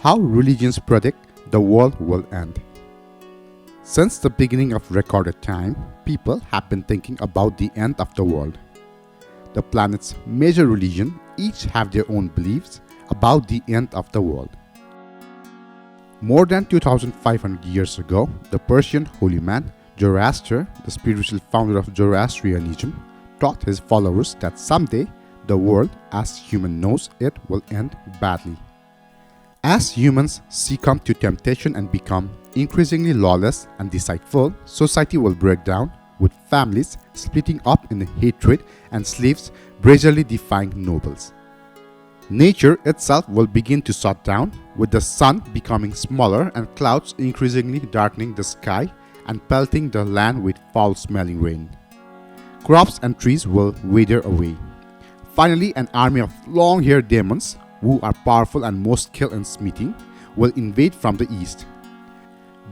How religions predict the world will end. Since the beginning of recorded time, people have been thinking about the end of the world. The planet's major religions each have their own beliefs about the end of the world. More than 2500 years ago, the Persian holy man Zoroaster, the spiritual founder of Zoroastrianism, taught his followers that someday the world as human knows it will end badly. As humans succumb to temptation and become increasingly lawless and deceitful, society will break down, with families splitting up in hatred and slaves brazenly defying nobles. Nature itself will begin to shut down, with the sun becoming smaller and clouds increasingly darkening the sky and pelting the land with foul-smelling rain. Crops and trees will wither away. Finally, an army of long-haired demons, who are powerful and most skilled in smithing, will invade from the east.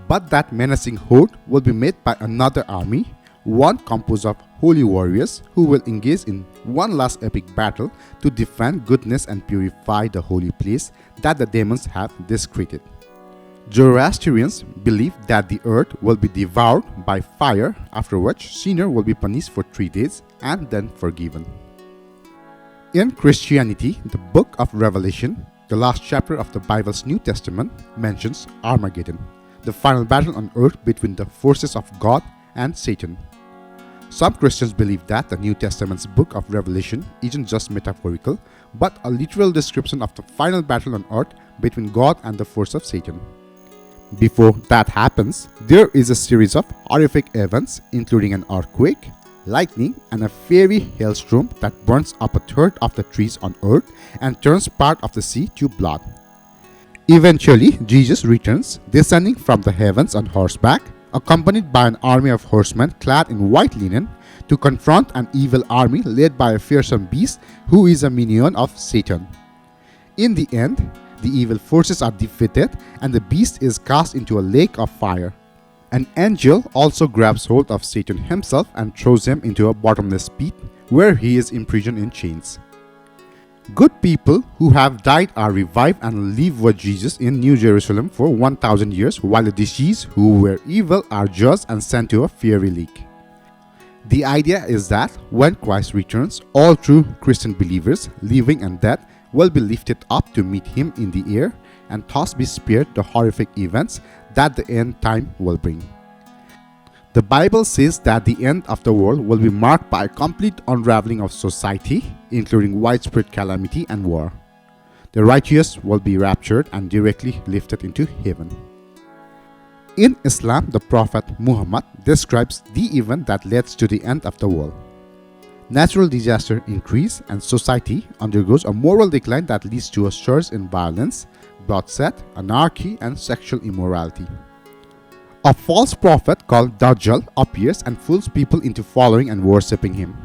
But that menacing horde will be met by another army, one composed of holy warriors who will engage in one last epic battle to defend goodness and purify the holy place that the demons have desecrated. Zoroastrians believe that the earth will be devoured by fire, after which sinner will be punished for 3 days and then forgiven. In Christianity, the book of Revelation, the last chapter of the Bible's New Testament, mentions Armageddon, the final battle on earth between the forces of God and Satan. Some Christians believe that the New Testament's book of Revelation isn't just metaphorical, but a literal description of the final battle on earth between God and the force of Satan. Before that happens, there is a series of horrific events, including an earthquake, lightning, and a fiery hailstorm that burns up a third of the trees on earth and turns part of the sea to blood. Eventually, Jesus returns, descending from the heavens on horseback, accompanied by an army of horsemen clad in white linen, to confront an evil army led by a fearsome beast who is a minion of Satan. In the end, the evil forces are defeated and the beast is cast into a lake of fire. An angel also grabs hold of Satan himself and throws him into a bottomless pit where he is imprisoned in chains. Good people who have died are revived and live with Jesus in New Jerusalem for 1000 years, while the deceased who were evil are judged and sent to a fiery lake. The idea is that when Christ returns, all true Christian believers, living and dead, will be lifted up to meet him in the air and thus be spared the horrific events that the end time will bring. The Bible says that the end of the world will be marked by a complete unraveling of society, including widespread calamity and war. The righteous will be raptured and directly lifted into heaven. In Islam, the Prophet Muhammad describes the event that leads to the end of the world. Natural disaster increase and society undergoes a moral decline that leads to a surge in violence, bloodshed, anarchy, and sexual immorality. A false prophet called Dajjal appears and fools people into following and worshipping him.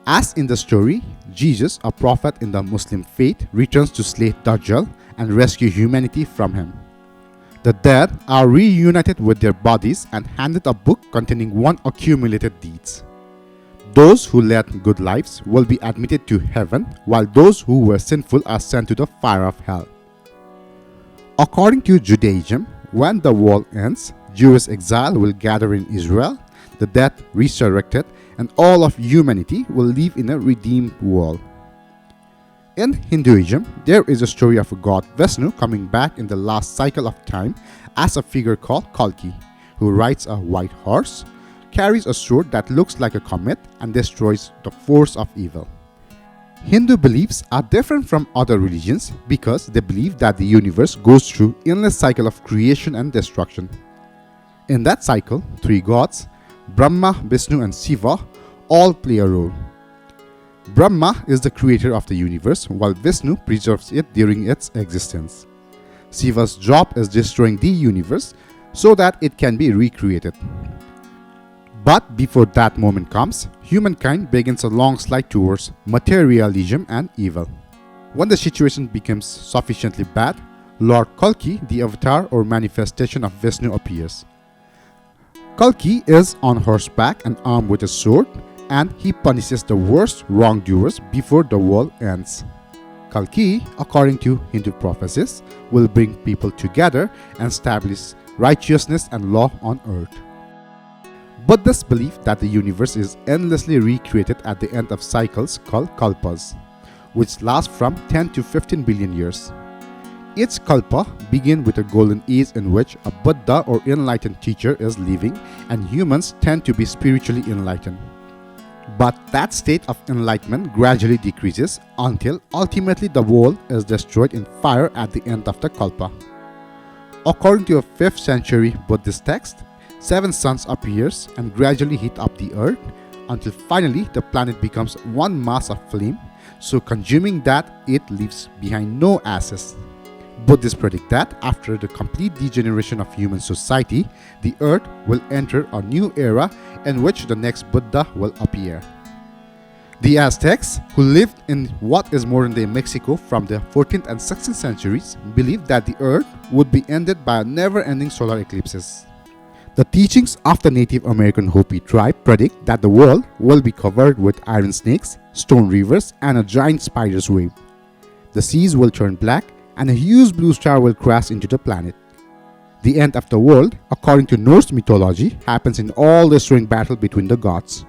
As in the story, Jesus, a prophet in the Muslim faith, returns to slay Dajjal and rescue humanity from him. The dead are reunited with their bodies and handed a book containing one accumulated deeds. Those who led good lives will be admitted to heaven, while those who were sinful are sent to the fire of hell. According to Judaism, when the world ends, Jewish exile will gather in Israel, the dead resurrected, and all of humanity will live in a redeemed world. In Hinduism, there is a story of a god Vishnu coming back in the last cycle of time as a figure called Kalki, who rides a white horse, carries a sword that looks like a comet, and destroys the force of evil. Hindu beliefs are different from other religions because they believe that the universe goes through an endless cycle of creation and destruction. In that cycle, 3 gods, Brahma, Vishnu, and Shiva, all play a role. Brahma is the creator of the universe, while Vishnu preserves it during its existence. Shiva's job is destroying the universe so that it can be recreated. But before that moment comes, humankind begins a long slide towards materialism and evil. When the situation becomes sufficiently bad, Lord Kalki, the avatar or manifestation of Vishnu, appears. Kalki is on horseback and armed with a sword, and he punishes the worst wrongdoers before the world ends. Kalki, according to Hindu prophecies, will bring people together and establish righteousness and law on earth. Buddhists believe that the universe is endlessly recreated at the end of cycles called kalpas, which last from 10 to 15 billion years. Each kalpa begins with a golden age in which a Buddha or enlightened teacher is living, and humans tend to be spiritually enlightened. But that state of enlightenment gradually decreases until ultimately the world is destroyed in fire at the end of the kalpa. According to a 5th century Buddhist text, 7 suns appears and gradually heat up the earth until finally the planet becomes one mass of flame, so consuming that it leaves behind no ashes. Buddhists predict that after the complete degeneration of human society, the earth will enter a new era in which the next Buddha will appear. The Aztecs, who lived in what is modern-day Mexico from the 14th and 16th centuries, believed that the earth would be ended by never-ending solar eclipses. The teachings of the Native American Hopi tribe predict that the world will be covered with iron snakes, stone rivers, and a giant spider's web. The seas will turn black, and a huge blue star will crash into the planet. The end of the world, according to Norse mythology, happens in all-destroying battle between the gods.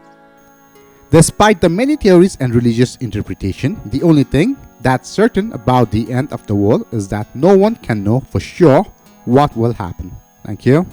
Despite the many theories and religious interpretation, the only thing that's certain about the end of the world is that no one can know for sure what will happen. Thank you.